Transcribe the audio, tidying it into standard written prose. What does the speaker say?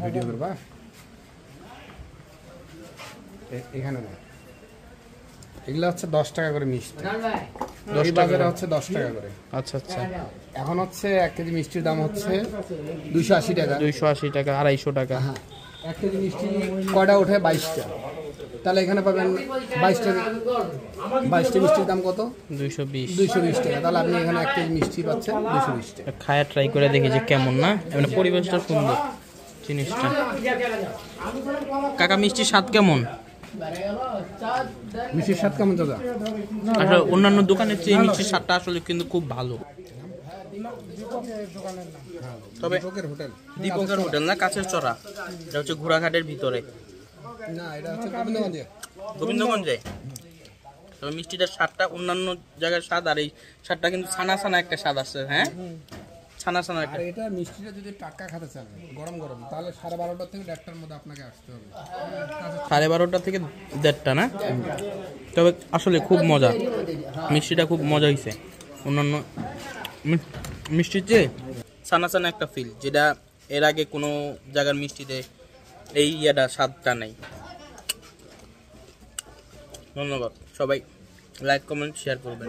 Video করবা এখানে না, এগুলো হচ্ছে 10 টাকা করে মিষ্টি, 10 টাকা হচ্ছে 10 টাকা করে। আচ্ছা আচ্ছা, এখন হচ্ছে 1 কেজি মিষ্টির দাম হচ্ছে 280 টাকা, 280 টাকা, 250 টাকা। হ্যাঁ 1 কেজি মিষ্টি কয়টা ওঠে? 22টা। তাহলে এখানে পাবেন 22টা মিষ্টির দাম কত? 220 টাকা। তাহলে আপনি এখানে 1 কেজি মিষ্টি পাচ্ছেন 220 টাকা। খায়া ট্রাই করে দেখি যে কেমন, না মানে পরিবেশটা সুন্দর জিনিসটা। কাকা মিষ্টির স্বাদ কেমন? মিষ্টির স্বাদ কেমন দাদা? আসলে অন্যান্য দোকানের চেয়ে মিষ্টির স্বাদটা আসলে কিন্তু খুব ভালো। তবে দীপকের হোটেল না, কাছের চড়া, এটা হচ্ছে ঘোড়াঘাটের ভিতরে, না এটা হচ্ছে গোবিন্দগঞ্জে। গোবিন্দগঞ্জে। তবে মিষ্টিটার স্বাদটা অন্যান্য জায়গার স্বাদ, আর এই স্বাদটা কিন্তু ছানা ছানা একটা স্বাদ আছে। হ্যাঁ ছানা ছানা একটা। আর এটা মিষ্টিটা যদি টাটকা খেতে চান গরম গরম, তাহলে 12:30 থেকে 1টার মধ্যে আপনাকে আসতে হবে। 12:30 থেকে 1:30 না? তবে আসলে খুব মজা, মিষ্টিটা খুব মজা হয়েছে। অন্যান্য মিষ্টির চেয়ে ছানা ছানা একটা ফিল, যেটা এর আগে কোনো জায়গার মিষ্টিতে এই স্বাদটা নেই। ধন্যবাদ সবাই, লাইক কমেন্ট শেয়ার করবেন।